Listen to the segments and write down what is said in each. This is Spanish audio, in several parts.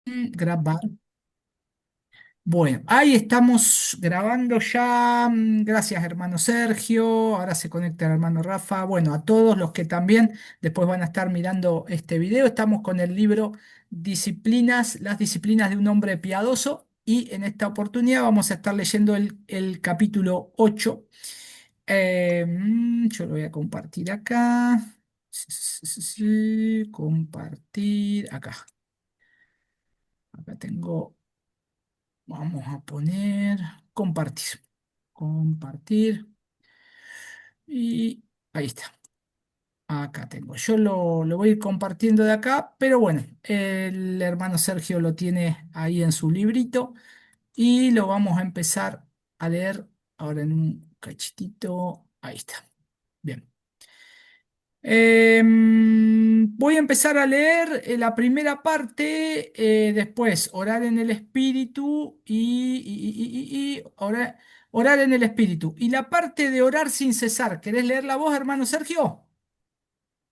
Grabar. Bueno, ahí estamos grabando ya. Gracias, hermano Sergio. Ahora se conecta el hermano Rafa. Bueno, a todos los que también después van a estar mirando este video. Estamos con el libro Disciplinas, las disciplinas de un hombre piadoso. Y en esta oportunidad vamos a estar leyendo el capítulo 8. Yo lo voy a compartir acá. Compartir acá. Acá tengo. Vamos a poner compartir. Compartir. Y ahí está. Acá tengo. Yo lo voy a ir compartiendo de acá, pero bueno, el hermano Sergio lo tiene ahí en su librito y lo vamos a empezar a leer ahora en un cachitito. Ahí está. Bien. Voy a empezar a leer la primera parte, después orar en el espíritu y orar en el espíritu. Y la parte de orar sin cesar, ¿querés leer la voz, hermano Sergio?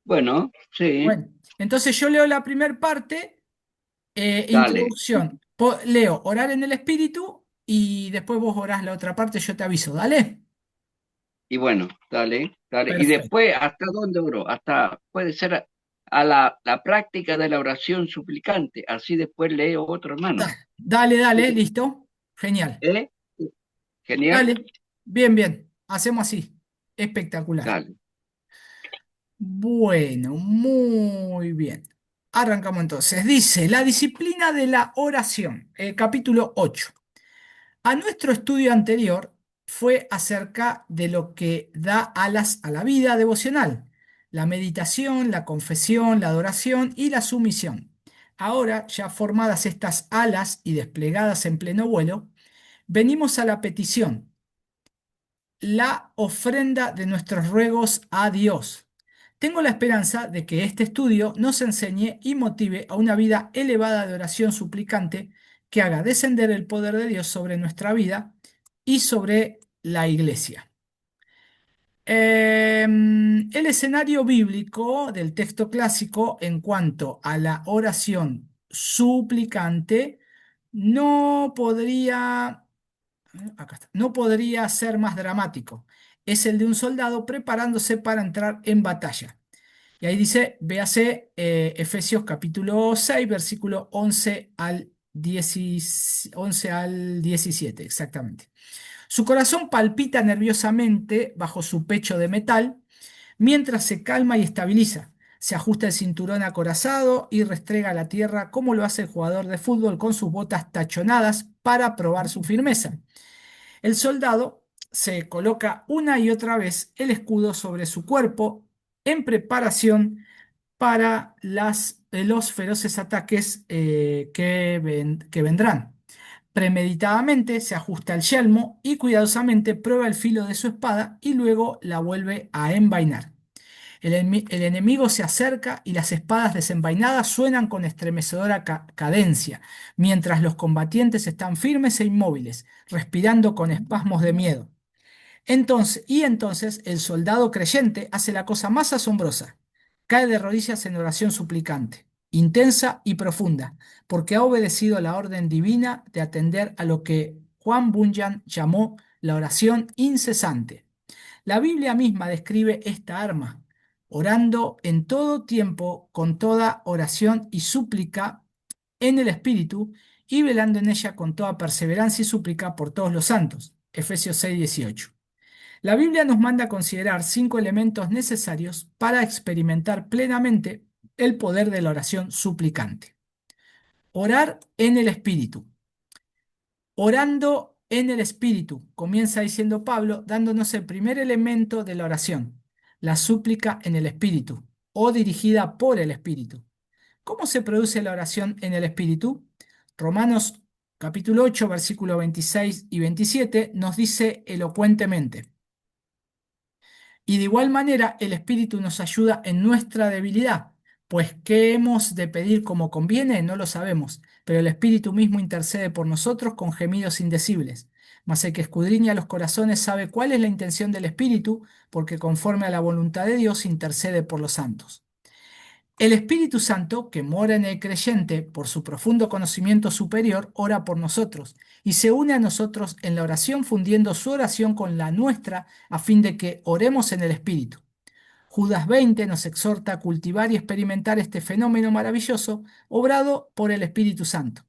Bueno, sí, Bueno, entonces yo leo la primera parte, dale. introducción. Leo orar en el espíritu y después vos orás la otra parte, yo te aviso, ¿dale? Y bueno, dale, dale. Y Perfecto. después, ¿hasta dónde oró? Hasta, puede ser a la práctica de la oración suplicante. Así después leo otro hermano. Dale, ¿Qué dale, te- listo. Genial. ¿Eh? Genial. Dale, bien, bien, hacemos así. Espectacular. Dale. Bueno, muy bien. Arrancamos entonces. Dice, la disciplina de la oración, capítulo 8. A nuestro estudio anterior fue acerca de lo que da alas a la vida devocional, la meditación, la confesión, la adoración y la sumisión. Ahora, ya formadas estas alas y desplegadas en pleno vuelo, venimos a la petición, la ofrenda de nuestros ruegos a Dios. Tengo la esperanza de que este estudio nos enseñe y motive a una vida elevada de oración suplicante que haga descender el poder de Dios sobre nuestra vida y sobre la iglesia. El escenario bíblico del texto clásico en cuanto a la oración suplicante no podría acá está. No podría ser más dramático. Es el de un soldado preparándose para entrar en batalla. Y ahí dice, véase Efesios capítulo 6 versículo 11 al 17, exactamente. Su corazón palpita nerviosamente bajo su pecho de metal, mientras se calma y estabiliza. Se ajusta el cinturón acorazado y restrega la tierra como lo hace el jugador de fútbol con sus botas tachonadas para probar su firmeza. El soldado se coloca una y otra vez el escudo sobre su cuerpo en preparación para los feroces ataques que vendrán. Premeditadamente se ajusta el yelmo y cuidadosamente prueba el filo de su espada y luego la vuelve a envainar. El enemigo se acerca y las espadas desenvainadas suenan con estremecedora cadencia, mientras los combatientes están firmes e inmóviles, respirando con espasmos de miedo. Entonces el soldado creyente hace la cosa más asombrosa. Cae de rodillas en oración suplicante, intensa y profunda, porque ha obedecido la orden divina de atender a lo que Juan Bunyan llamó la oración incesante. La Biblia misma describe esta arma, orando en todo tiempo, con toda oración y súplica en el Espíritu, y velando en ella con toda perseverancia y súplica por todos los santos. Efesios 6:18. La Biblia nos manda a considerar 5 elementos necesarios para experimentar plenamente el poder de la oración suplicante. Orar en el Espíritu. Orando en el Espíritu, comienza diciendo Pablo, dándonos el primer elemento de la oración, la súplica en el Espíritu o dirigida por el Espíritu. ¿Cómo se produce la oración en el Espíritu? Romanos capítulo 8, versículos 26 y 27 nos dice elocuentemente. Y de igual manera, el Espíritu nos ayuda en nuestra debilidad, pues ¿qué hemos de pedir como conviene? No lo sabemos, pero el Espíritu mismo intercede por nosotros con gemidos indecibles. Mas el que escudriña los corazones sabe cuál es la intención del Espíritu, porque conforme a la voluntad de Dios intercede por los santos. El Espíritu Santo, que mora en el creyente por su profundo conocimiento superior, ora por nosotros y se une a nosotros en la oración fundiendo su oración con la nuestra a fin de que oremos en el Espíritu. Judas 20 nos exhorta a cultivar y experimentar este fenómeno maravilloso obrado por el Espíritu Santo.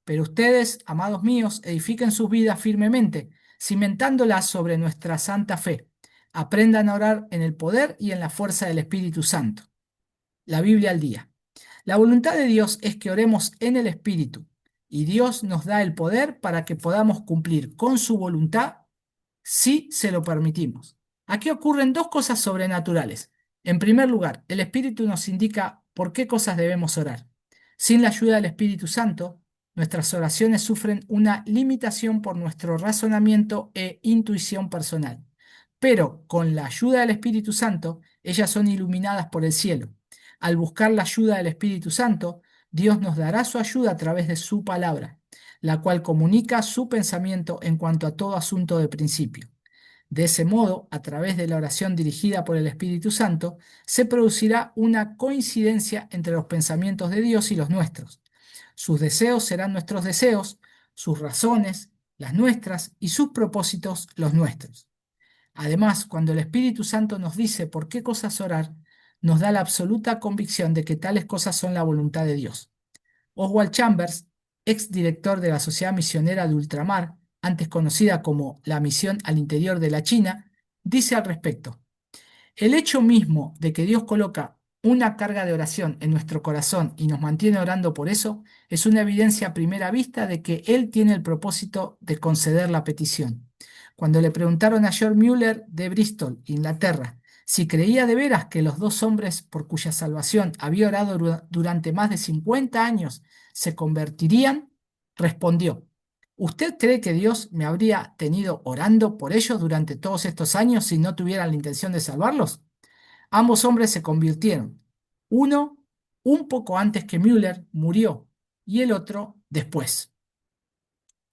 Pero ustedes, amados míos, edifiquen sus vidas firmemente, cimentándolas sobre nuestra santa fe. Aprendan a orar en el poder y en la fuerza del Espíritu Santo. La Biblia al día. La voluntad de Dios es que oremos en el Espíritu, y Dios nos da el poder para que podamos cumplir con su voluntad si se lo permitimos. Aquí ocurren dos cosas sobrenaturales. En primer lugar, el Espíritu nos indica por qué cosas debemos orar. Sin la ayuda del Espíritu Santo, nuestras oraciones sufren una limitación por nuestro razonamiento e intuición personal. Pero con la ayuda del Espíritu Santo, ellas son iluminadas por el cielo. Al buscar la ayuda del Espíritu Santo, Dios nos dará su ayuda a través de su palabra, la cual comunica su pensamiento en cuanto a todo asunto de principio. De ese modo, a través de la oración dirigida por el Espíritu Santo, se producirá una coincidencia entre los pensamientos de Dios y los nuestros. Sus deseos serán nuestros deseos, sus razones, las nuestras, y sus propósitos, los nuestros. Además, cuando el Espíritu Santo nos dice por qué cosas orar, nos da la absoluta convicción de que tales cosas son la voluntad de Dios. Oswald Chambers, ex director de la Sociedad Misionera de Ultramar, antes conocida como la Misión al Interior de la China, dice al respecto: el hecho mismo de que Dios coloca una carga de oración en nuestro corazón y nos mantiene orando por eso es una evidencia a primera vista de que Él tiene el propósito de conceder la petición. Cuando le preguntaron a George Mueller de Bristol, Inglaterra, si creía de veras que los dos hombres por cuya salvación había orado durante más de 50 años se convertirían, respondió: ¿usted cree que Dios me habría tenido orando por ellos durante todos estos años si no tuviera la intención de salvarlos? Ambos hombres se convirtieron. Uno un poco antes que Müller murió y el otro después.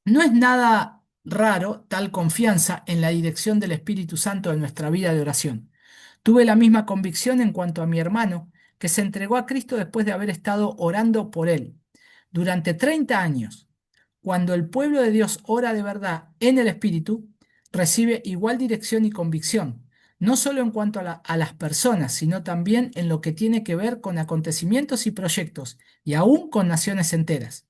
No es nada raro tal confianza en la dirección del Espíritu Santo en nuestra vida de oración. Tuve la misma convicción en cuanto a mi hermano, que se entregó a Cristo después de haber estado orando por él. Durante 30 años, cuando el pueblo de Dios ora de verdad en el Espíritu, recibe igual dirección y convicción, no solo en cuanto a las personas, sino también en lo que tiene que ver con acontecimientos y proyectos, y aún con naciones enteras.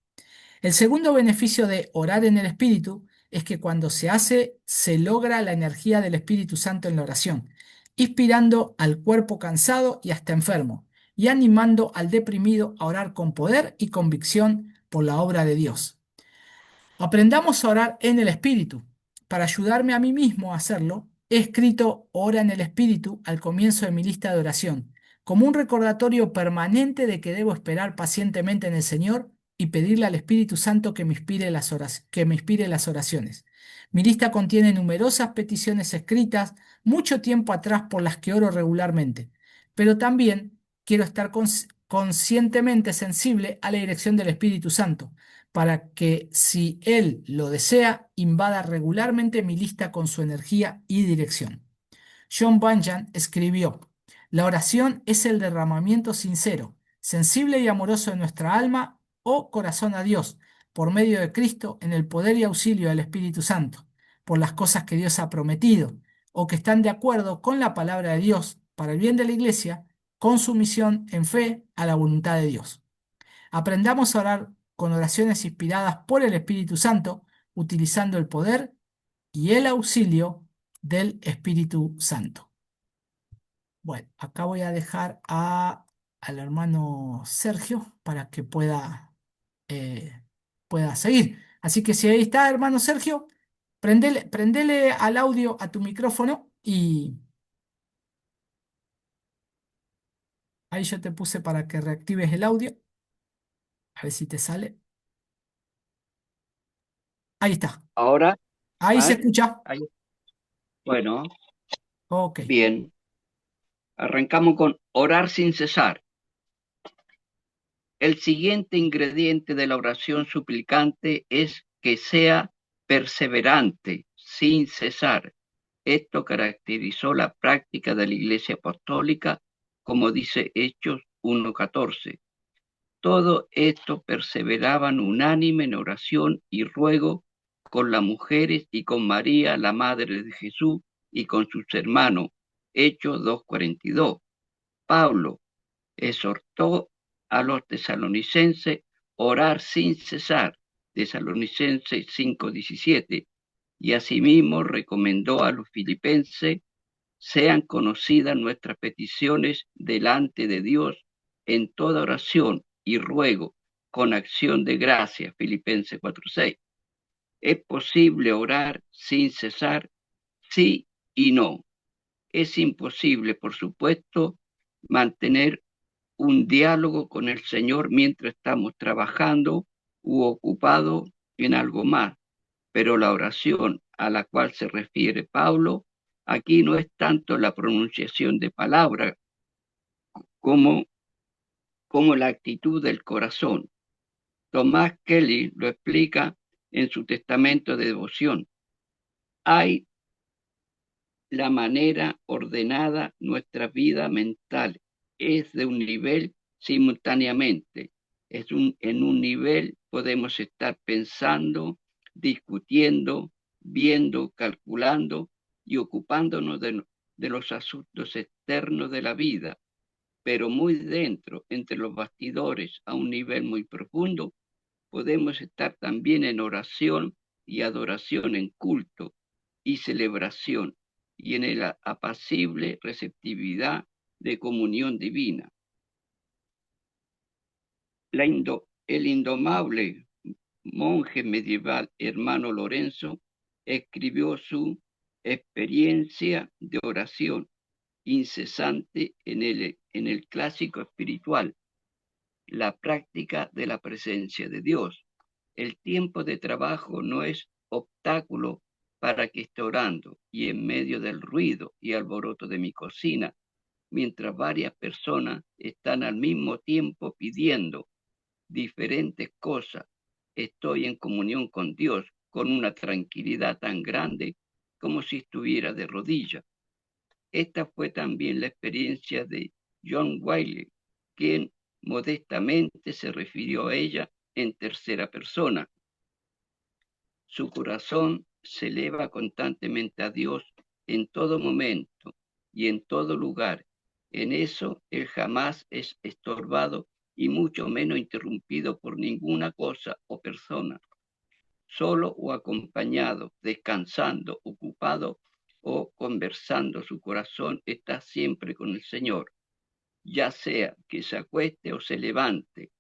El segundo beneficio de orar en el Espíritu es que cuando se hace, se logra la energía del Espíritu Santo en la oración, inspirando al cuerpo cansado y hasta enfermo, y animando al deprimido a orar con poder y convicción por la obra de Dios. Aprendamos a orar en el Espíritu. Para ayudarme a mí mismo a hacerlo, he escrito Ora en el Espíritu al comienzo de mi lista de oración, como un recordatorio permanente de que debo esperar pacientemente en el Señor y pedirle al Espíritu Santo que me inspire las oraciones. Mi lista contiene numerosas peticiones escritas mucho tiempo atrás por las que oro regularmente, pero también quiero estar conscientemente sensible a la dirección del Espíritu Santo para que, si Él lo desea, invada regularmente mi lista con su energía y dirección. John Bunyan escribió: la oración es el derramamiento sincero, sensible y amoroso de nuestra alma o corazón a Dios, por medio de Cristo, en el poder y auxilio del Espíritu Santo, por las cosas que Dios ha prometido, o que están de acuerdo con la palabra de Dios, para el bien de la Iglesia, con sumisión en fe a la voluntad de Dios. Aprendamos a orar con oraciones inspiradas por el Espíritu Santo, utilizando el poder y el auxilio del Espíritu Santo. Bueno, acá voy a dejar al hermano Sergio para que eh, pueda seguir. Así que si ahí está, hermano Sergio, prendele al audio a tu micrófono y ahí yo te puse para que reactives el audio. A ver si te sale. Ahí está. Ahora, Ahí se ah, escucha. ahí- bueno, Ok. bien. Arrancamos con orar sin cesar. El siguiente ingrediente de la oración suplicante es que sea perseverante, sin cesar. Esto caracterizó la práctica de la Iglesia Apostólica, como dice Hechos 1:14. Todo esto perseveraban unánime en oración y ruego con las mujeres y con María, la madre de Jesús, y con sus hermanos. Hechos 2:42. Pablo exhortó a los tesalonicenses a orar sin cesar. Tesalonicenses 5:17. Y asimismo recomendó a los filipenses: sean conocidas nuestras peticiones delante de Dios en toda oración y ruego con acción de gracia. Filipenses 4:6. ¿Es posible orar sin cesar? Sí y no. Es imposible, por supuesto, mantener un diálogo con el Señor mientras estamos trabajando u ocupados en algo más. Pero la oración a la cual se refiere Pablo aquí no es tanto la pronunciación de palabras como, como la actitud del corazón. Tomás Kelly lo explica en su testamento de devoción. Hay la manera ordenada, nuestra vida mental es de un nivel simultáneamente. En un nivel podemos estar pensando, discutiendo, viendo, calculando y ocupándonos de los asuntos externos de la vida, pero muy dentro, entre los bastidores, a un nivel muy profundo, podemos estar también en oración y adoración, en culto y celebración, y en la apacible receptividad de comunión divina. El indomable monje medieval hermano Lorenzo escribió su experiencia de oración incesante en el clásico espiritual, la práctica de la presencia de Dios. El tiempo de trabajo no es obstáculo para que esté orando, y en medio del ruido y alboroto de mi cocina, mientras varias personas están al mismo tiempo pidiendo diferentes cosas, estoy en comunión con Dios con una tranquilidad tan grande como si estuviera de rodillas. Esta fue también la experiencia de John Wiley, quien modestamente se refirió a ella en tercera persona. Su corazón se eleva constantemente a Dios en todo momento y en todo lugar. En eso él jamás es estorbado y mucho menos interrumpido por ninguna cosa o persona, solo o acompañado, descansando, ocupado o conversando. Su corazón está siempre con el Señor, ya sea que se acueste o se levante.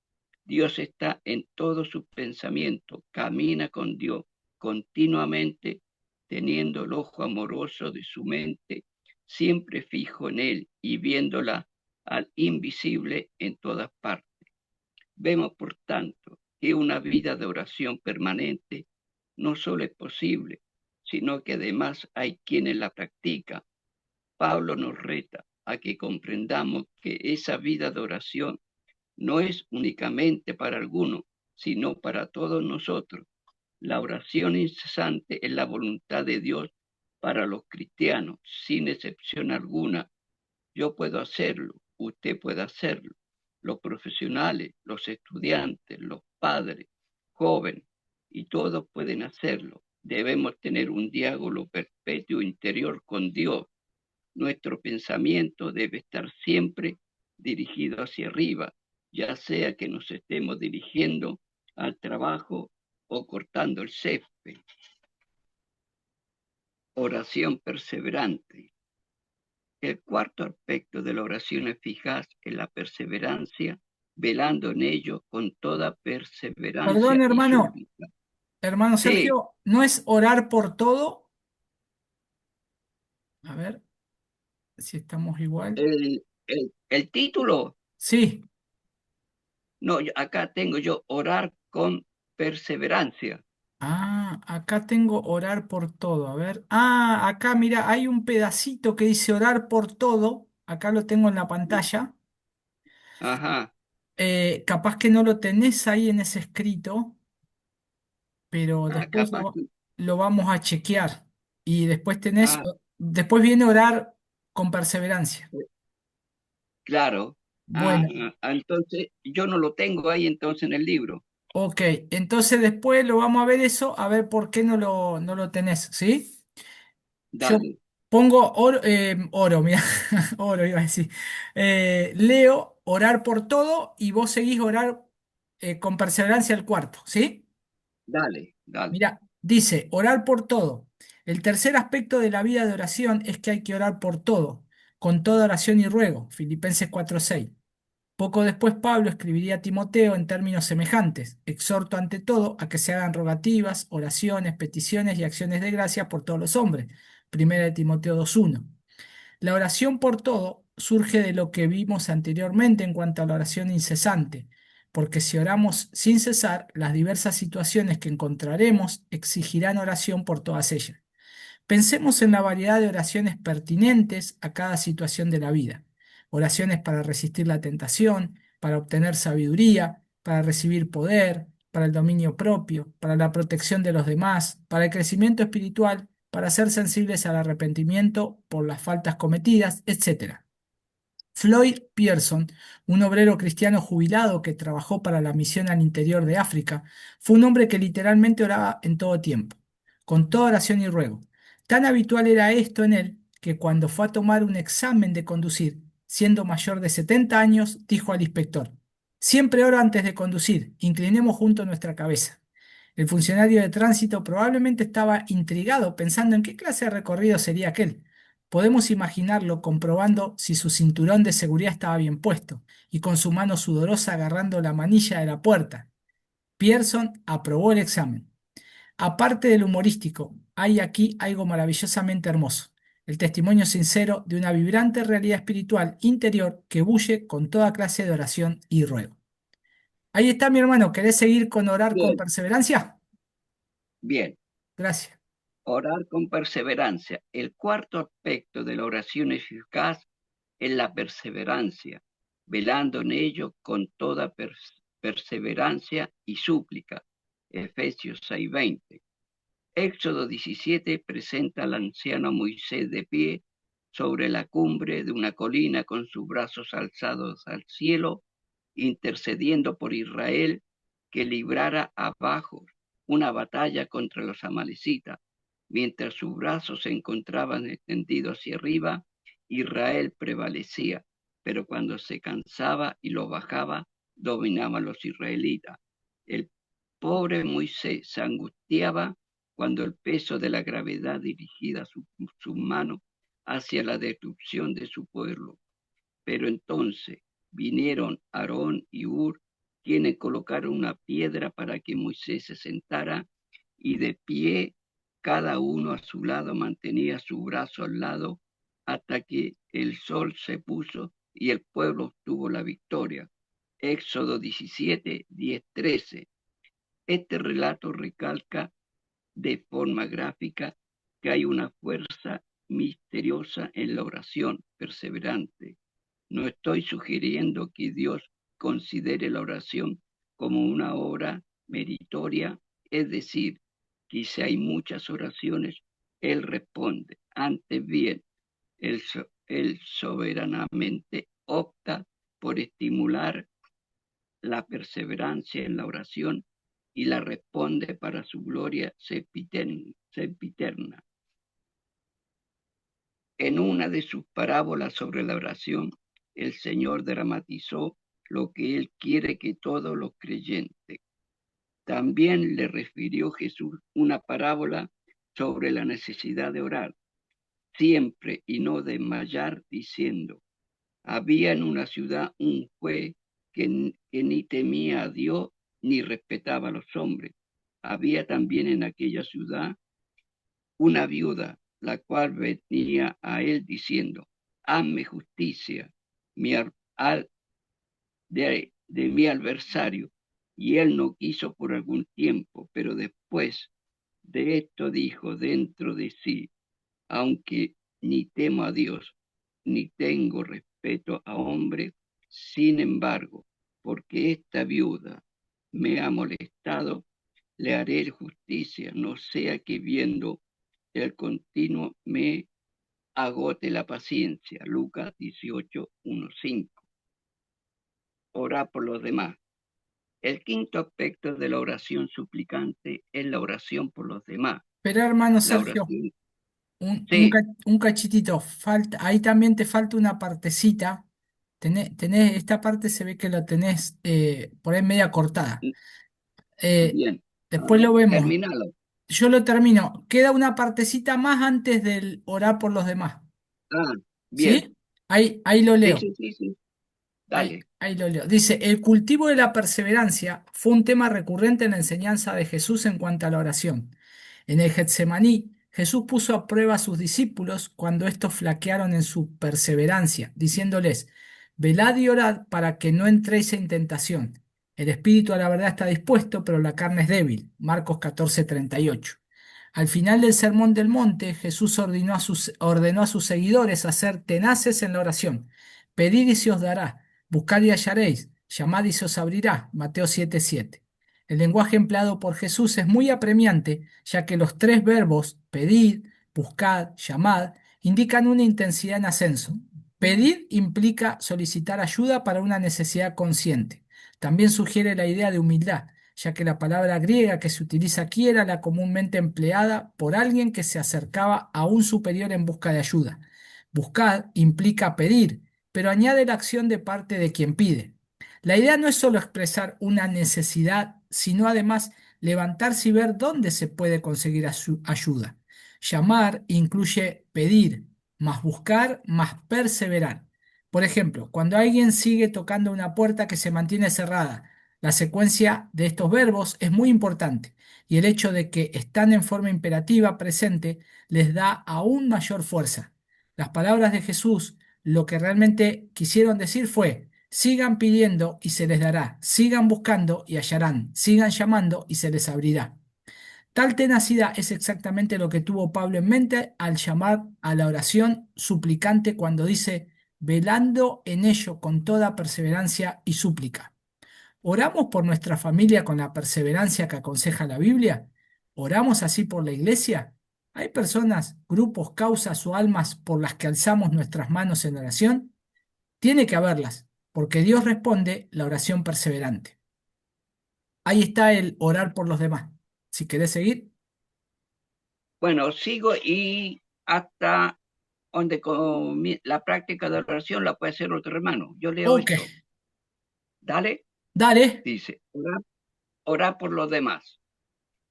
Dios está en todos sus pensamientos, camina con Dios continuamente, teniendo el ojo amoroso de su mente siempre fijo en Él y viéndola al invisible en todas partes. Vemos, por tanto, que una vida de oración permanente no solo es posible, sino que además hay quienes la practican. Pablo nos reta a que comprendamos que esa vida de oración no es únicamente para algunos, sino para todos nosotros. La oración incesante es la voluntad de Dios para los cristianos, sin excepción alguna. Yo puedo hacerlo, usted puede hacerlo. Los profesionales, los estudiantes, los padres, jóvenes, y todos pueden hacerlo. Debemos tener un diálogo perpetuo interior con Dios. Nuestro pensamiento debe estar siempre dirigido hacia arriba, ya sea que nos estemos dirigiendo al trabajo o cortando el césped. Oración perseverante. El cuarto aspecto de la oración eficaz es la perseverancia, velando en ello con toda Perdón, perseverancia y hermano, súplica. hermano Sí, Sergio, ¿no es orar por todo? A ver si estamos igual. el título, Sí. no, acá tengo yo orar con perseverancia. Ah, acá tengo orar por todo. A ver. Ah, acá mira, hay un pedacito que dice orar por todo. Acá lo tengo en la pantalla. Ajá. Capaz que no lo tenés ahí en ese escrito, pero Ah, después capaz. lo vamos a chequear. Y después Ah, después viene orar con perseverancia. claro. Ah, Bueno, entonces yo no lo tengo ahí entonces en el libro. ok. Entonces después lo vamos a ver eso, a ver por qué no lo tenés, ¿sí? Yo Dale, pongo oro, mira, oro iba a decir. Leo orar por todo y vos seguís orar con perseverancia el cuarto, ¿sí? dale, dale. Mira, dice orar por todo. El tercer aspecto de la vida de oración es que hay que orar por todo, con toda oración y ruego. Filipenses 4:6. Poco después Pablo escribiría a Timoteo en términos semejantes. Exhorto ante todo a que se hagan rogativas, oraciones, peticiones y acciones de gracia por todos los hombres. Primera de Timoteo 2:1. La oración por todo surge de lo que vimos anteriormente en cuanto a la oración incesante, porque si oramos sin cesar, las diversas situaciones que encontraremos exigirán oración por todas ellas. Pensemos en la variedad de oraciones pertinentes a cada situación de la vida. Oraciones para resistir la tentación, para obtener sabiduría, para recibir poder, para el dominio propio, para la protección de los demás, para el crecimiento espiritual, para ser sensibles al arrepentimiento por las faltas cometidas, etc. Floyd Pearson, un obrero cristiano jubilado que trabajó para la misión al interior de África, fue un hombre que literalmente oraba en todo tiempo, con toda oración y ruego. Tan habitual era esto en él que cuando fue a tomar un examen de conducir, siendo mayor de 70 años, dijo al inspector: Siempre oro antes de conducir, inclinemos juntos nuestra cabeza. El funcionario de tránsito probablemente estaba intrigado pensando en qué clase de recorrido sería aquel. Podemos imaginarlo comprobando si su cinturón de seguridad estaba bien puesto y con su mano sudorosa agarrando la manilla de la puerta. Pearson aprobó el examen. Aparte del humorístico, hay aquí algo maravillosamente hermoso: el testimonio sincero de una vibrante realidad espiritual interior que bulle con toda clase de oración y ruego. Ahí está, mi hermano. ¿Querés seguir con orar con Bien, perseverancia? bien. Gracias. Orar con perseverancia. El cuarto aspecto de la oración eficaz es la perseverancia, velando en ello con toda perseverancia y súplica. Efesios 6:20. Éxodo 17 presenta al anciano Moisés de pie sobre la cumbre de una colina con sus brazos alzados al cielo, intercediendo por Israel que librara abajo una batalla contra los amalecitas. Mientras sus brazos se encontraban extendidos hacia arriba, Israel prevalecía, pero cuando se cansaba y lo bajaba, dominaban los israelitas. El pobre Moisés se angustiaba cuando el peso de la gravedad dirigía su mano hacia la destrucción de su pueblo. Pero entonces vinieron Aarón y Hur, quienes colocaron una piedra para que Moisés se sentara, y de pie, cada uno a su lado mantenía su brazo al lado hasta que el sol se puso y el pueblo obtuvo la victoria. Éxodo 17, 10, 13. Este relato recalca de forma gráfica que hay una fuerza misteriosa en la oración perseverante. No estoy sugiriendo que Dios considere la oración como una obra meritoria, es decir, que si hay muchas oraciones, Él responde. Antes bien, Él soberanamente opta por estimular la perseverancia en la oración y la responde para su gloria sempiterna. En una de sus parábolas sobre la oración, el Señor dramatizó lo que Él quiere que todos los creyentes. También le refirió Jesús una parábola sobre la necesidad de orar siempre y no desmayar, diciendo: había en una ciudad un juez que ni temía a Dios ni respetaba a los hombres. Había también en aquella ciudad una viuda, la cual venía a él diciendo: hazme justicia mi de mi adversario. Y él no quiso por algún tiempo, pero después de esto dijo dentro de sí: aunque ni temo a Dios, ni tengo respeto a hombre, sin embargo, porque esta viuda me ha molestado, le haré justicia, no sea que viendo el continuo me agote la paciencia. Lucas 18, 1, 5. orar por los demás. El quinto aspecto de la oración suplicante es la oración por los demás. Pero hermano La Sergio, oración, un sí, un cachitito, falta, ahí también te falta una partecita. Esta parte se ve que la tenés por ahí media cortada. Eh, bien. A Después ver, lo vemos. terminalo. Yo lo termino. Queda una partecita más antes del orar por los demás. Ah, bien. ¿Sí? Ahí lo Sí, leo. sí, sí, sí. Ahí, Dale. ahí lo leo. Dice, el cultivo de la perseverancia fue un tema recurrente en la enseñanza de Jesús en cuanto a la oración. En el Getsemaní, Jesús puso a prueba a sus discípulos cuando estos flaquearon en su perseverancia, diciéndoles, velad y orad para que no entréis en tentación. El espíritu a la verdad está dispuesto, pero la carne es débil. Marcos 14:38. Al final del Sermón del Monte, Jesús ordenó a sus seguidores a ser tenaces en la oración. Pedid y se os dará. Buscad y hallaréis, llamad y se os abrirá. Mateo 7:7. El lenguaje empleado por Jesús es muy apremiante, ya que los tres verbos, pedid, buscad, llamad, indican una intensidad en ascenso. Pedir implica solicitar ayuda para una necesidad consciente. También sugiere la idea de humildad, ya que la palabra griega que se utiliza aquí era la comúnmente empleada por alguien que se acercaba a un superior en busca de ayuda. Buscad implica pedir, pero añade la acción de parte de quien pide. La idea no es solo expresar una necesidad, sino además levantarse y ver dónde se puede conseguir ayuda. Llamar incluye pedir, más buscar, más perseverar. Por ejemplo, cuando alguien sigue tocando una puerta que se mantiene cerrada, la secuencia de estos verbos es muy importante y el hecho de que están en forma imperativa presente les da aún mayor fuerza. Las palabras de Jesús lo que realmente quisieron decir fue, sigan pidiendo y se les dará, sigan buscando y hallarán, sigan llamando y se les abrirá. Tal tenacidad es exactamente lo que tuvo Pablo en mente al llamar a la oración suplicante cuando dice, velando en ello con toda perseverancia y súplica. ¿Oramos por nuestra familia con la perseverancia que aconseja la Biblia? ¿Oramos así por la iglesia? ¿Hay personas, grupos, causas o almas por las que alzamos nuestras manos en oración? Tiene que haberlas, porque Dios responde la oración perseverante. Ahí está el orar por los demás. Si querés seguir. Bueno, sigo y hasta donde la práctica de oración la puede hacer otro hermano. Yo leo Ok, esto. Dale, dale. dice, orar por los demás.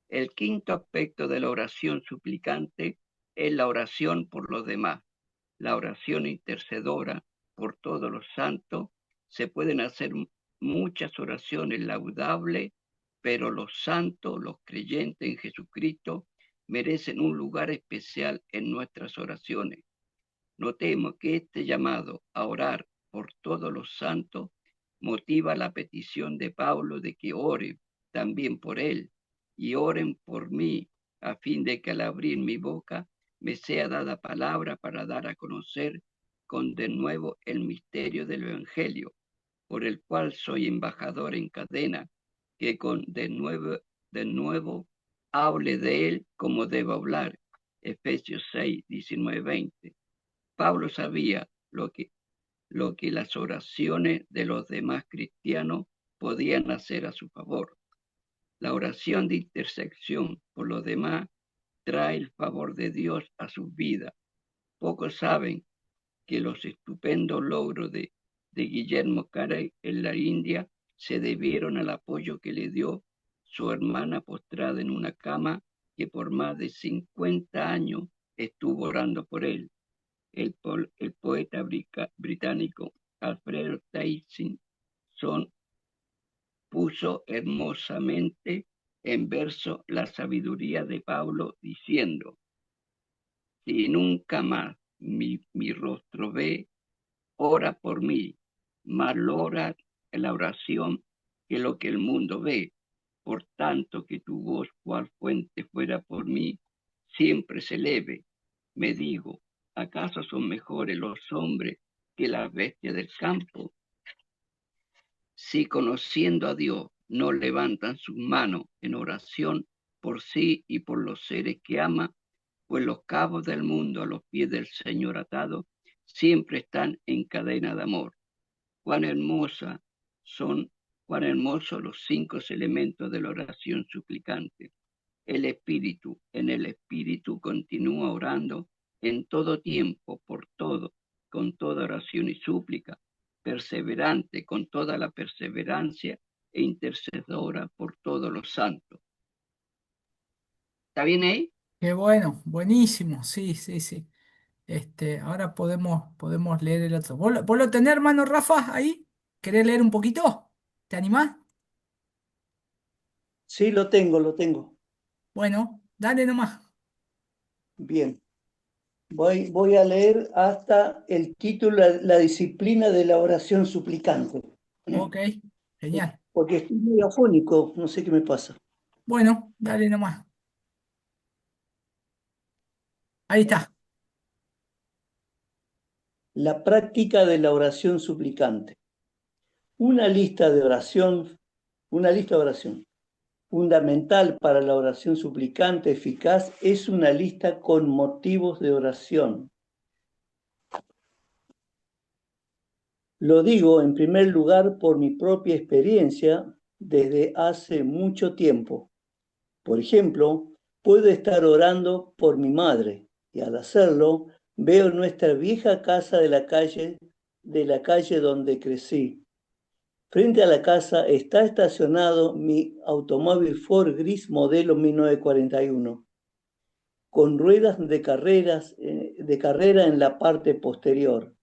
El quinto aspecto de la oración suplicante es la oración por los demás. La oración intercedora por todos los santos. Se pueden hacer muchas oraciones laudables, pero los santos, los creyentes en Jesucristo, merecen un lugar especial en nuestras oraciones. Notemos que este llamado a orar por todos los santos motiva la petición de Pablo de que oren también por él y oren por mí, a fin de que al abrir mi boca me sea dada palabra para dar a conocer con de nuevo el misterio del Evangelio, por el cual soy embajador en cadena, que con de nuevo hable de él como debo hablar. Efesios 6, 19, 20. Pablo sabía lo que las oraciones de los demás cristianos podían hacer a su favor. La oración de intersección por los demás trae el favor de Dios a sus vidas. Pocos saben que los estupendos logros de Guillermo Caray en la India se debieron al apoyo que le dio su hermana postrada en una cama que por más de 50 años estuvo orando por él. El poeta británico Alfred Tennyson puso hermosamente en verso la sabiduría de Pablo diciendo, si nunca más mi rostro ve, ora por mí, más ora en la oración que lo que el mundo ve. Por tanto, que tu voz, cual fuente fuera por mí, siempre se eleve. Me digo, ¿acaso son mejores los hombres que las bestias del campo? Si conociendo a Dios no levantan sus manos en oración por sí y por los seres que ama, pues los cabos del mundo a los pies del Señor atados siempre están en cadena de amor. Cuán hermosa son cuán hermosos los 5 elementos de la oración suplicante. El Espíritu, en el Espíritu continúa orando en todo tiempo, por todo, con toda oración y súplica, perseverante con toda la perseverancia e intercedora por todos los santos. ¿Está bien ahí? Qué bueno, buenísimo, sí, sí, sí. Ahora podemos leer el otro. ¿Vos lo tenés, hermano Rafa, ahí? ¿Querés leer un poquito? ¿Te animás? Sí, lo tengo, lo tengo. Bueno, dale nomás. Bien. Voy a leer hasta el título, la disciplina de la oración suplicante. Ok, genial. Porque estoy medio afónico, no sé qué me pasa. Bueno, dale nomás. Ahí está. La práctica de la oración suplicante. Una lista de oración, una lista de oración. Fundamental para la oración suplicante eficaz es una lista con motivos de oración. Lo digo en primer lugar por mi propia experiencia desde hace mucho tiempo. Por ejemplo, puedo estar orando por mi madre y al hacerlo veo nuestra vieja casa de la calle donde crecí. Frente a la casa está estacionado mi automóvil Ford gris modelo 1941, con ruedas de carrera en la parte posterior,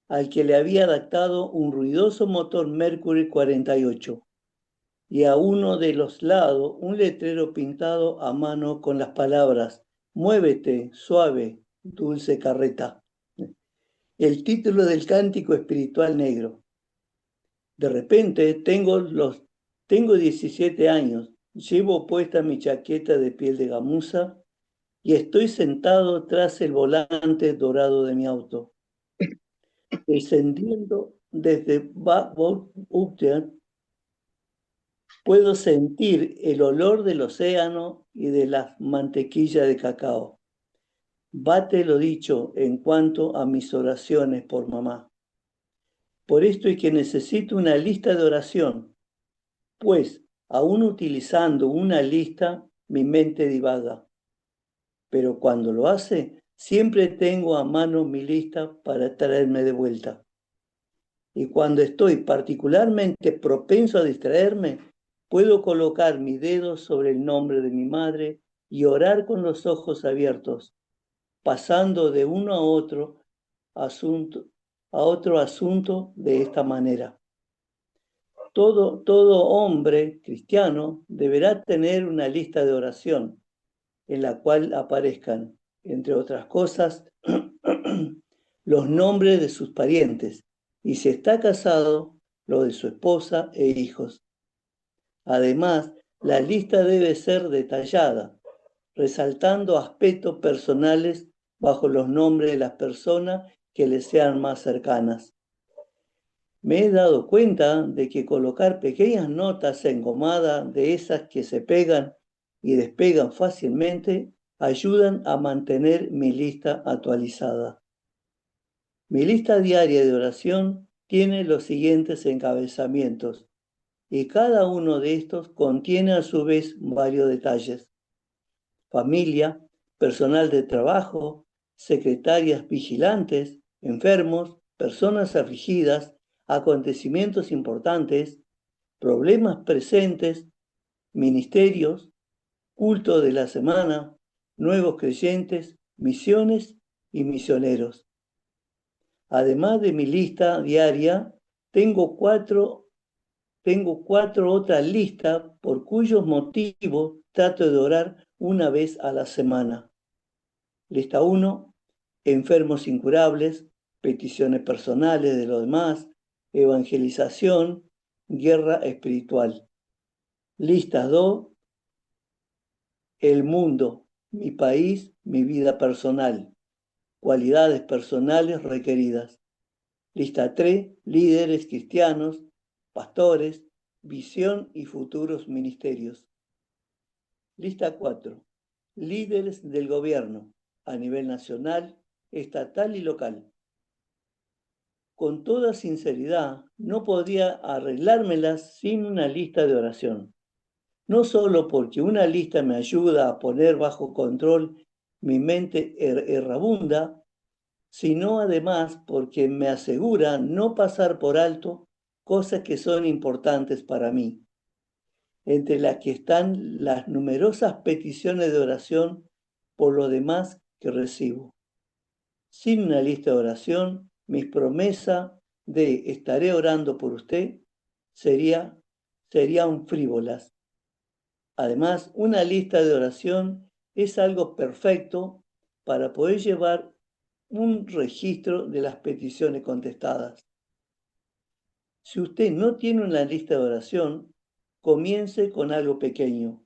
al que le había adaptado un ruidoso motor Mercury 48 y a uno de los lados un letrero pintado a mano con las palabras «Muévete, suave, dulce carreta». El título del cántico espiritual negro. De repente tengo 17 años, llevo puesta mi chaqueta de piel de gamuza y estoy sentado tras el volante dorado de mi auto. Descendiendo desde Upton, puedo sentir el olor del océano y de la mantequilla de cacao. Bate lo dicho en cuanto a mis oraciones por mamá. Por esto es que necesito una lista de oración, pues aún utilizando una lista, mi mente divaga. Pero cuando lo hace, siempre tengo a mano mi lista para traerme de vuelta. Y cuando estoy particularmente propenso a distraerme, puedo colocar mi dedo sobre el nombre de mi madre y orar con los ojos abiertos, pasando de uno a otro asunto de esta manera. Todo hombre cristiano deberá tener una lista de oración en la cual aparezcan, entre otras cosas, los nombres de sus parientes y si está casado, lo de su esposa e hijos. Además, la lista debe ser detallada, resaltando aspectos personales bajo los nombres de las personas que le sean más cercanas. Me he dado cuenta de que colocar pequeñas notas engomadas de esas que se pegan y despegan fácilmente ayudan a mantener mi lista actualizada. Mi lista diaria de oración tiene los siguientes encabezamientos y cada uno de estos contiene a su vez varios detalles. Familia, personal de trabajo, secretarias vigilantes, enfermos, personas afligidas, acontecimientos importantes, problemas presentes, ministerios, culto de la semana, nuevos creyentes, misiones y misioneros. Además de mi lista diaria, tengo cuatro otras listas por cuyos motivos trato de orar una vez a la semana. Lista 1, enfermos incurables, peticiones personales de los demás, evangelización, guerra espiritual. Lista 2, el mundo, mi país, mi vida personal, cualidades personales requeridas. Lista 3, líderes cristianos, pastores, visión y futuros ministerios. Lista 4, líderes del gobierno a nivel nacional, estatal y local. con toda sinceridad, no podría arreglármelas sin una lista de oración. No solo porque una lista me ayuda a poner bajo control mi mente errabunda, sino además porque me asegura no pasar por alto cosas que son importantes para mí, entre las que están las numerosas peticiones de oración por lo demás que recibo. Sin una lista de oración, mis promesas de estaré orando por usted serían frívolas. Además, una lista de oración es algo perfecto para poder llevar un registro de las peticiones contestadas. Si usted no tiene una lista de oración, comience con algo pequeño.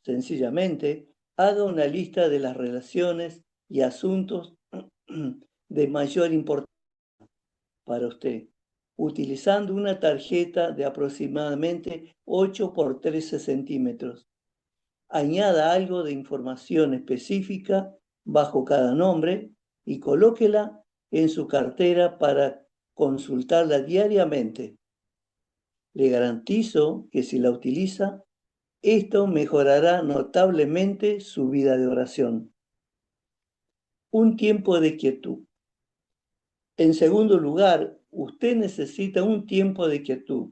Sencillamente, haga una lista de las relaciones y asuntos de mayor importancia para usted, utilizando una tarjeta de aproximadamente 8 por 13 centímetros. Añada algo de información específica bajo cada nombre y colóquela en su cartera para consultarla diariamente. Le garantizo que si la utiliza, esto mejorará notablemente su vida de oración. Un tiempo de quietud. En segundo lugar, usted necesita un tiempo de quietud.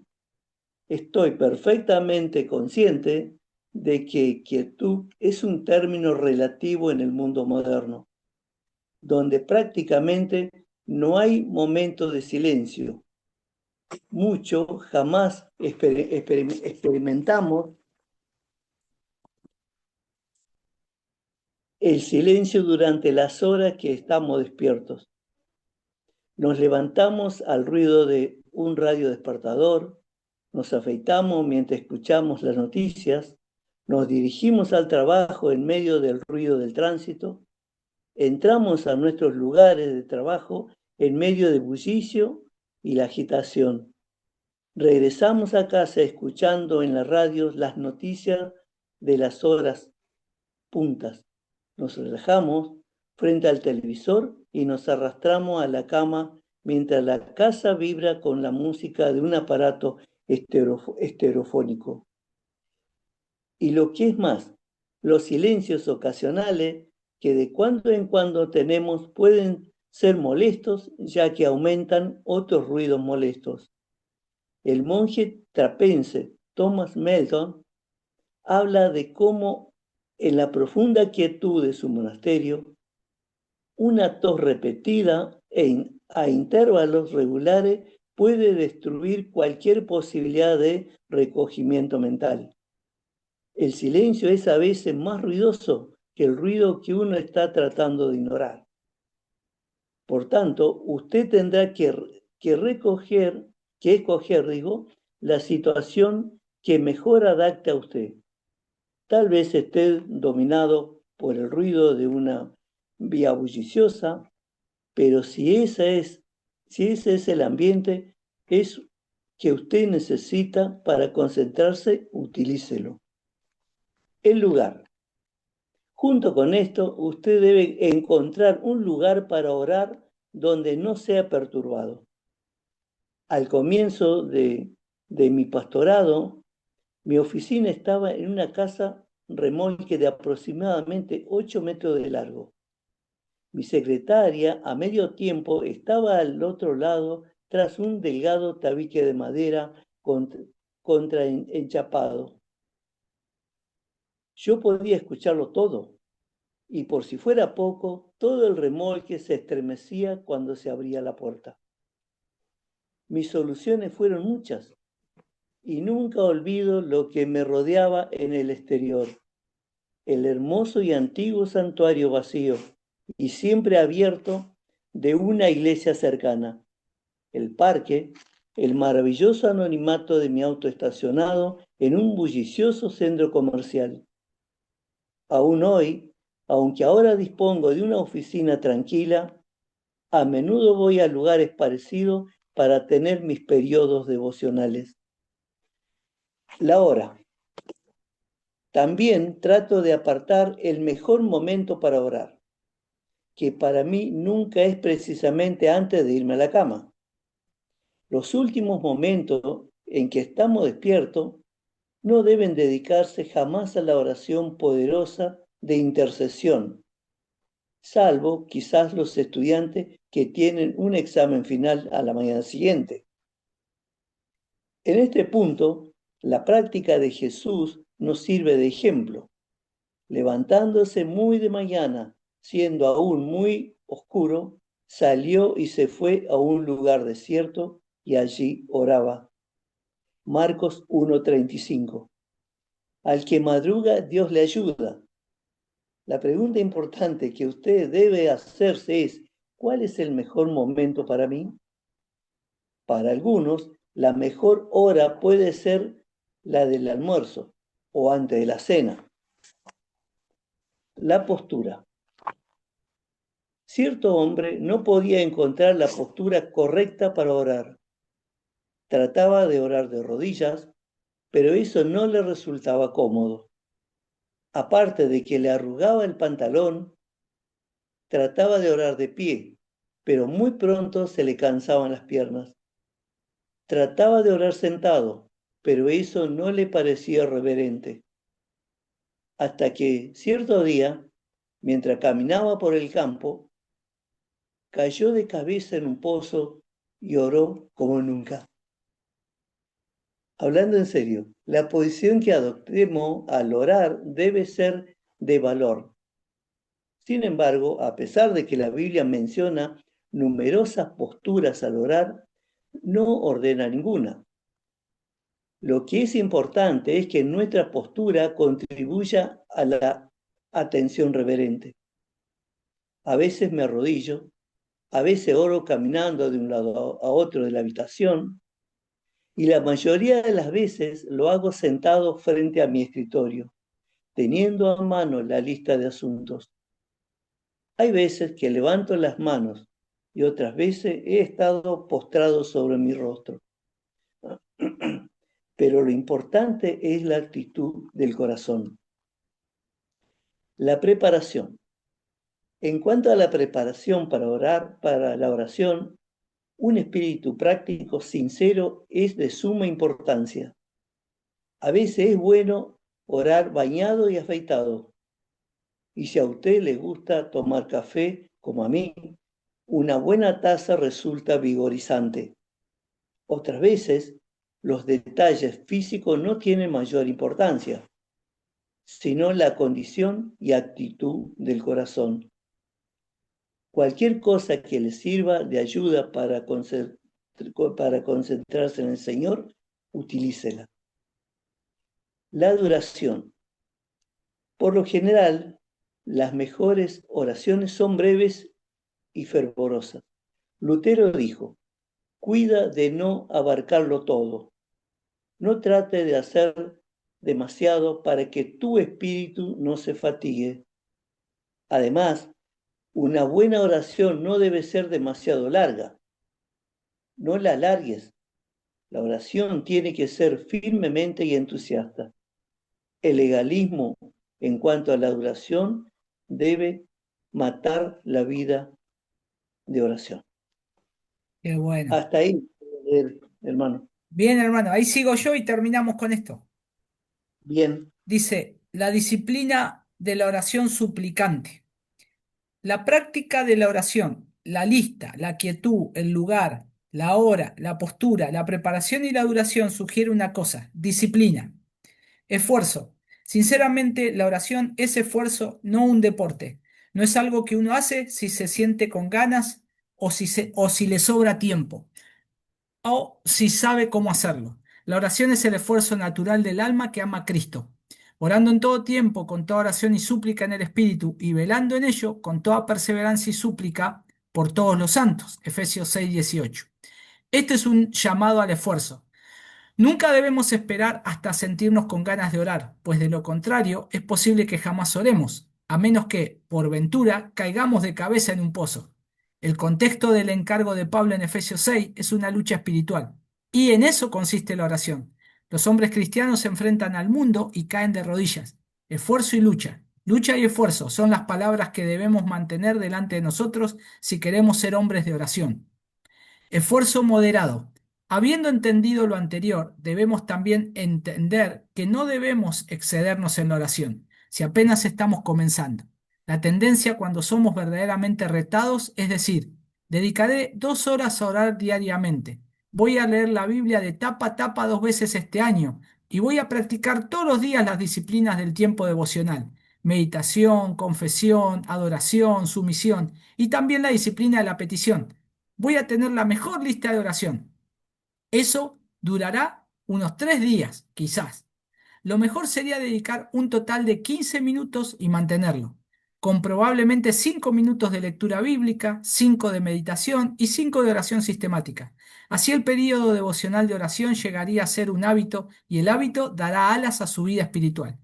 Estoy perfectamente consciente de que quietud es un término relativo en el mundo moderno, donde prácticamente no hay momento de silencio. Mucho jamás experimentamos el silencio durante las horas que estamos despiertos. Nos levantamos al ruido de un radio despertador, nos afeitamos mientras escuchamos las noticias, nos dirigimos al trabajo en medio del ruido del tránsito, entramos a nuestros lugares de trabajo en medio del bullicio y la agitación. Regresamos a casa escuchando en la radio las noticias de las horas puntas. Nos relajamos frente al televisor y nos arrastramos a la cama mientras la casa vibra con la música de un aparato estereofónico. Y lo que es más, los silencios ocasionales que de cuando en cuando tenemos pueden ser molestos, ya que aumentan otros ruidos molestos. El monje trapense Thomas Melton habla de cómo en la profunda quietud de su monasterio, una tos repetida a intervalos regulares puede destruir cualquier posibilidad de recogimiento mental. El silencio es a veces más ruidoso que el ruido que uno está tratando de ignorar. Por tanto, usted tendrá que escoger, la situación que mejor adapte a usted. Tal vez esté dominado por el ruido de una vía bulliciosa, pero si ese es el ambiente que usted necesita para concentrarse, utilícelo. El lugar. Junto con esto, usted debe encontrar un lugar para orar donde no sea perturbado. Al comienzo de mi pastorado, mi oficina estaba en una casa remolque de aproximadamente 8 metros de largo. Mi secretaria, a medio tiempo, estaba al otro lado tras un delgado tabique de madera enchapado. Yo podía escucharlo todo, y por si fuera poco, todo el remolque se estremecía cuando se abría la puerta. Mis soluciones fueron muchas, y nunca olvido lo que me rodeaba en el exterior. El hermoso y antiguo santuario vacío y siempre abierto de una iglesia cercana. El parque, el maravilloso anonimato de mi auto estacionado en un bullicioso centro comercial. Aún hoy, aunque ahora dispongo de una oficina tranquila, a menudo voy a lugares parecidos para tener mis periodos devocionales. La hora. También trato de apartar el mejor momento para orar, que para mí nunca es precisamente antes de irme a la cama. Los últimos momentos en que estamos despiertos no deben dedicarse jamás a la oración poderosa de intercesión, salvo quizás los estudiantes que tienen un examen final a la mañana siguiente. En este punto, la práctica de Jesús nos sirve de ejemplo. Levantándose muy de mañana, siendo aún muy oscuro, salió y se fue a un lugar desierto y allí oraba. Marcos 1:35. Al que madruga, Dios le ayuda. La pregunta importante que usted debe hacerse es, ¿cuál es el mejor momento para mí? Para algunos, la mejor hora puede ser la del almuerzo o antes de la cena. La postura. Cierto hombre no podía encontrar la postura correcta para orar. Trataba de orar de rodillas, pero eso no le resultaba cómodo. Aparte de que le arrugaba el pantalón, trataba de orar de pie, pero muy pronto se le cansaban las piernas. Trataba de orar sentado, pero eso no le parecía reverente. Hasta que cierto día, mientras caminaba por el campo, cayó de cabeza en un pozo y oró como nunca. Hablando en serio, la posición que adoptemos al orar debe ser de valor. Sin embargo, a pesar de que la Biblia menciona numerosas posturas al orar, no ordena ninguna. Lo que es importante es que nuestra postura contribuya a la atención reverente. A veces me arrodillo, a veces oro caminando de un lado a otro de la habitación, y la mayoría de las veces lo hago sentado frente a mi escritorio, teniendo a mano la lista de asuntos. Hay veces que levanto las manos y otras veces he estado postrado sobre mi rostro. Pero lo importante es la actitud del corazón. La preparación. En cuanto a la preparación para orar, para la oración, un espíritu práctico sincero es de suma importancia. A veces es bueno orar bañado y afeitado. Y si a usted le gusta tomar café, como a mí, una buena taza resulta vigorizante. Otras veces, los detalles físicos no tienen mayor importancia, sino la condición y actitud del corazón. Cualquier cosa que le sirva de ayuda para concentrarse en el Señor, utilícela. La duración. Por lo general, las mejores oraciones son breves y fervorosas. Lutero dijo, cuida de no abarcarlo todo. No trate de hacer demasiado para que tu espíritu no se fatigue. Además, una buena oración no debe ser demasiado larga. No la alargues. La oración tiene que ser firmemente y entusiasta. El legalismo en cuanto a la duración debe matar la vida de oración. Qué bueno. Hasta ahí, hermano. Bien, hermano, ahí sigo yo y terminamos con esto. Bien. Dice, la disciplina de la oración suplicante. La práctica de la oración, la lista, la quietud, el lugar, la hora, la postura, la preparación y la duración sugiere una cosa, disciplina, esfuerzo. Sinceramente, la oración es esfuerzo, no un deporte. No es algo que uno hace si se siente con ganas o si le sobra tiempo o si sabe cómo hacerlo. La oración es el esfuerzo natural del alma que ama a Cristo, orando en todo tiempo, con toda oración y súplica en el Espíritu, y velando en ello con toda perseverancia y súplica por todos los santos. Efesios 6:18. Este es un llamado al esfuerzo. Nunca debemos esperar hasta sentirnos con ganas de orar, pues de lo contrario es posible que jamás oremos, a menos que, por ventura, caigamos de cabeza en un pozo. El contexto del encargo de Pablo en Efesios 6 es una lucha espiritual, y en eso consiste la oración. Los hombres cristianos se enfrentan al mundo y caen de rodillas. Esfuerzo y lucha. Lucha y esfuerzo son las palabras que debemos mantener delante de nosotros si queremos ser hombres de oración. Esfuerzo moderado. Habiendo entendido lo anterior, debemos también entender que no debemos excedernos en la oración, si apenas estamos comenzando. La tendencia cuando somos verdaderamente retados es decir, dedicaré 2 horas a orar diariamente, voy a leer la Biblia de tapa a tapa 2 veces este año y voy a practicar todos los días las disciplinas del tiempo devocional, meditación, confesión, adoración, sumisión y también la disciplina de la petición. Voy a tener la mejor lista de oración. Eso durará unos 3 días, quizás. Lo mejor sería dedicar un total de 15 minutos y mantenerlo, con probablemente 5 minutos de lectura bíblica, 5 de meditación y 5 de oración sistemática. Así el periodo devocional de oración llegaría a ser un hábito y el hábito dará alas a su vida espiritual.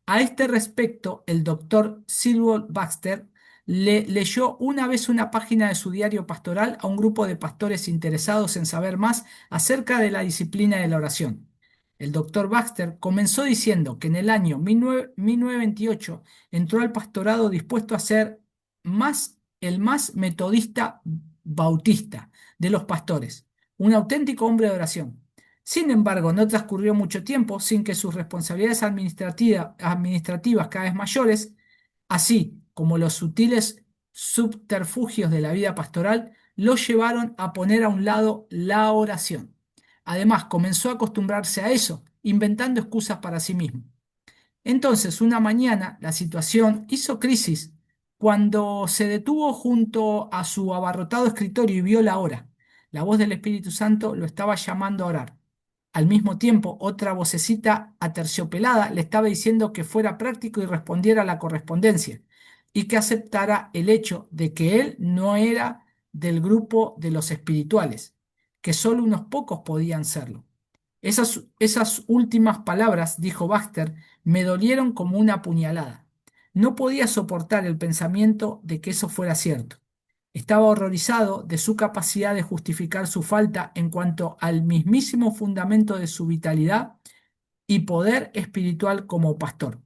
A este respecto, el doctor Silver Baxter le leyó una vez una página de su diario pastoral a un grupo de pastores interesados en saber más acerca de la disciplina de la oración. El doctor Baxter comenzó diciendo que en el año 1928 entró al pastorado dispuesto a ser el más metodista bautista de los pastores, un auténtico hombre de oración. Sin embargo, no transcurrió mucho tiempo sin que sus responsabilidades administrativas cada vez mayores, así como los sutiles subterfugios de la vida pastoral, lo llevaron a poner a un lado la oración. Además, comenzó a acostumbrarse a eso, inventando excusas para sí mismo. Entonces, una mañana, la situación hizo crisis cuando se detuvo junto a su abarrotado escritorio y vio la hora. La voz del Espíritu Santo lo estaba llamando a orar. Al mismo tiempo, otra vocecita aterciopelada le estaba diciendo que fuera práctico y respondiera a la correspondencia, y que aceptara el hecho de que él no era del grupo de los espirituales, que solo unos pocos podían serlo. Esas últimas palabras, dijo Baxter, me dolieron como una puñalada. No podía soportar el pensamiento de que eso fuera cierto. Estaba horrorizado de su capacidad de justificar su falta en cuanto al mismísimo fundamento de su vitalidad y poder espiritual como pastor.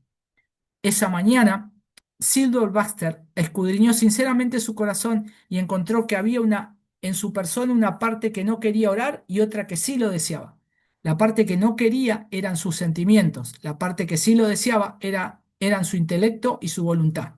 Esa mañana, Silver Baxter escudriñó sinceramente su corazón y encontró que había en su persona una parte que no quería orar y otra que sí lo deseaba. La parte que no quería eran sus sentimientos, la parte que sí lo deseaba eran su intelecto y su voluntad.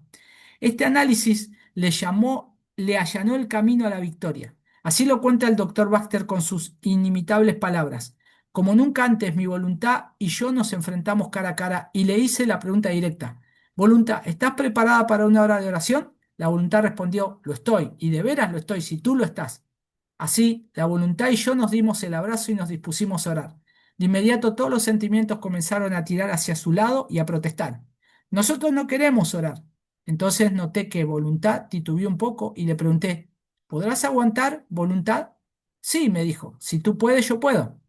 Este análisis le allanó el camino a la victoria. Así lo cuenta el doctor Baxter con sus inimitables palabras. Como nunca antes, mi voluntad y yo nos enfrentamos cara a cara y le hice la pregunta directa. Voluntad, ¿estás preparada para una hora de oración? La voluntad respondió, lo estoy, y de veras lo estoy, si tú lo estás. Así, la voluntad y yo nos dimos el abrazo y nos dispusimos a orar. De inmediato todos los sentimientos comenzaron a tirar hacia su lado y a protestar. Nosotros no queremos orar. Entonces noté que voluntad titubeó un poco y le pregunté, ¿podrás aguantar, voluntad? Sí, me dijo, si tú puedes, yo puedo.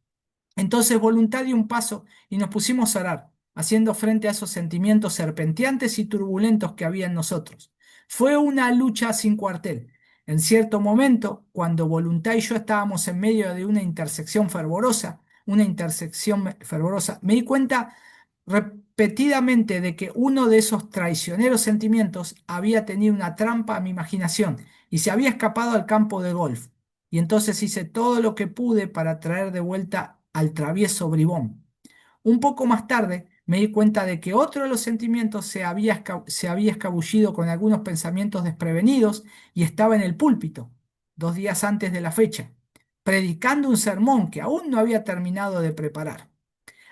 Entonces voluntad dio un paso y nos pusimos a orar, haciendo frente a esos sentimientos serpenteantes y turbulentos que había en nosotros. Fue una lucha sin cuartel. En cierto momento, cuando voluntad y yo estábamos en medio de una intersección fervorosa, me di cuenta repetidamente de que uno de esos traicioneros sentimientos había tenido una trampa a mi imaginación y se había escapado al campo de golf. Y entonces hice todo lo que pude para traer de vuelta al travieso bribón. Un poco más tarde me di cuenta de que otro de los sentimientos se había escabullido con algunos pensamientos desprevenidos y estaba en el púlpito, 2 días antes de la fecha, predicando un sermón que aún no había terminado de preparar.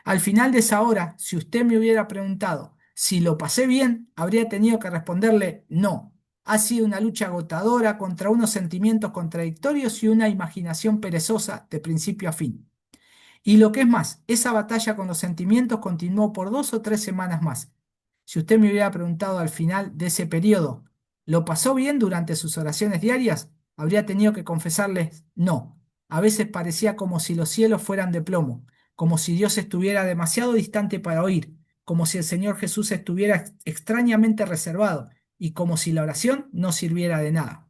Al final de esa hora, si usted me hubiera preguntado si lo pasé bien, habría tenido que responderle no. Ha sido una lucha agotadora contra unos sentimientos contradictorios y una imaginación perezosa de principio a fin. Y lo que es más, esa batalla con los sentimientos continuó por 2 o 3 semanas más. Si usted me hubiera preguntado al final de ese periodo, ¿lo pasó bien durante sus oraciones diarias? Habría tenido que confesarles no. A veces parecía como si los cielos fueran de plomo, como si Dios estuviera demasiado distante para oír, como si el Señor Jesús estuviera extrañamente reservado y como si la oración no sirviera de nada.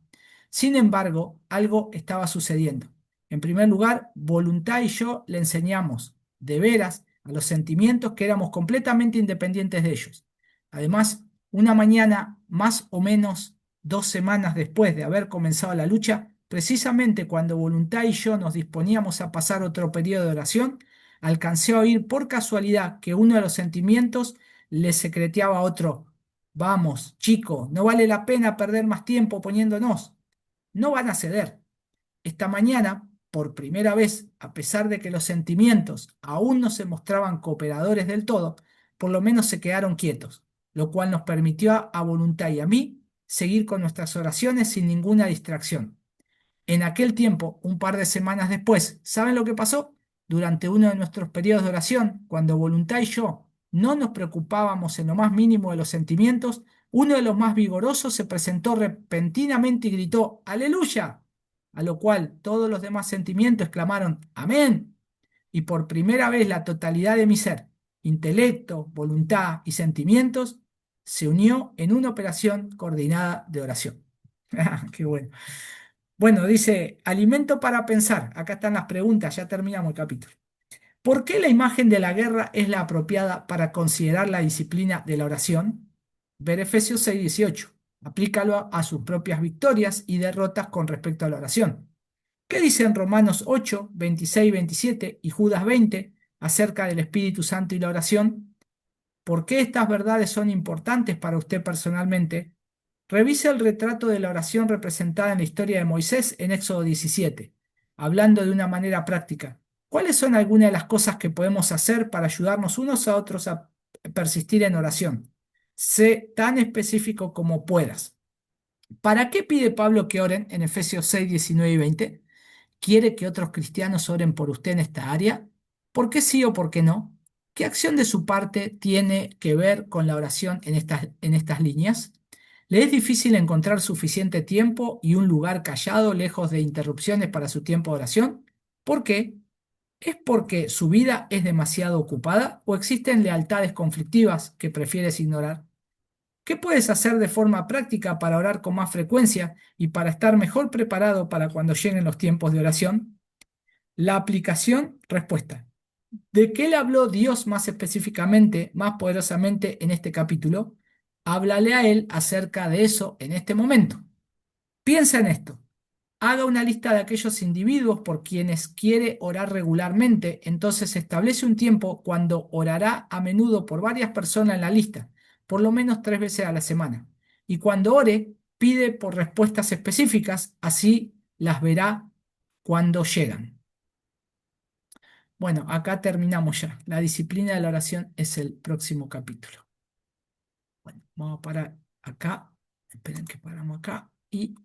Sin embargo, algo estaba sucediendo. En primer lugar, voluntad y yo le enseñamos, de veras, a los sentimientos que éramos completamente independientes de ellos. Además, una mañana, más o menos 2 semanas después de haber comenzado la lucha, precisamente cuando Voluntad y yo nos disponíamos a pasar otro periodo de oración, alcancé a oír por casualidad que uno de los sentimientos le secreteaba a otro: vamos, chico, no vale la pena perder más tiempo poniéndonos. No van a ceder. Esta mañana, por primera vez, a pesar de que los sentimientos aún no se mostraban cooperadores del todo, por lo menos se quedaron quietos, lo cual nos permitió a Voluntad y a mí seguir con nuestras oraciones sin ninguna distracción. En aquel tiempo, un par de semanas después, ¿saben lo que pasó? Durante uno de nuestros periodos de oración, cuando Voluntad y yo no nos preocupábamos en lo más mínimo de los sentimientos, uno de los más vigorosos se presentó repentinamente y gritó ¡Aleluya! A lo cual todos los demás sentimientos exclamaron ¡Amén! Y por primera vez la totalidad de mi ser, intelecto, voluntad y sentimientos, se unió en una operación coordinada de oración. ¡Qué bueno! Bueno, dice, alimento para pensar. Acá están las preguntas, ya terminamos el capítulo. ¿Por qué la imagen de la guerra es la apropiada para considerar la disciplina de la oración? Ver Efesios 6:18. Aplícalo a sus propias victorias y derrotas con respecto a la oración. ¿Qué dicen Romanos 8, 26, 27 y Judas 20 acerca del Espíritu Santo y la oración? ¿Por qué estas verdades son importantes para usted personalmente? Revise el retrato de la oración representada en la historia de Moisés en Éxodo 17, hablando de una manera práctica. ¿Cuáles son algunas de las cosas que podemos hacer para ayudarnos unos a otros a persistir en oración? Sé tan específico como puedas. ¿Para qué pide Pablo que oren en Efesios 6, 19 y 20? ¿Quiere que otros cristianos oren por usted en esta área? ¿Por qué sí o por qué no? ¿Qué acción de su parte tiene que ver con la oración en estas líneas? ¿Le es difícil encontrar suficiente tiempo y un lugar callado, lejos de interrupciones para su tiempo de oración? ¿Por qué? ¿Es porque su vida es demasiado ocupada o existen lealtades conflictivas que prefieres ignorar? ¿Qué puedes hacer de forma práctica para orar con más frecuencia y para estar mejor preparado para cuando lleguen los tiempos de oración? La aplicación, respuesta. ¿De qué le habló Dios más específicamente, más poderosamente en este capítulo? Háblale a él acerca de eso en este momento. Piensa en esto. Haga una lista de aquellos individuos por quienes quiere orar regularmente, entonces establece un tiempo cuando orará a menudo por varias personas en la lista, por lo menos 3 veces a la semana. Y cuando ore, pide por respuestas específicas, así las verá cuando llegan. Bueno, acá terminamos ya. La disciplina de la oración es el próximo capítulo. Bueno, vamos a parar acá. Esperen que paramos acá y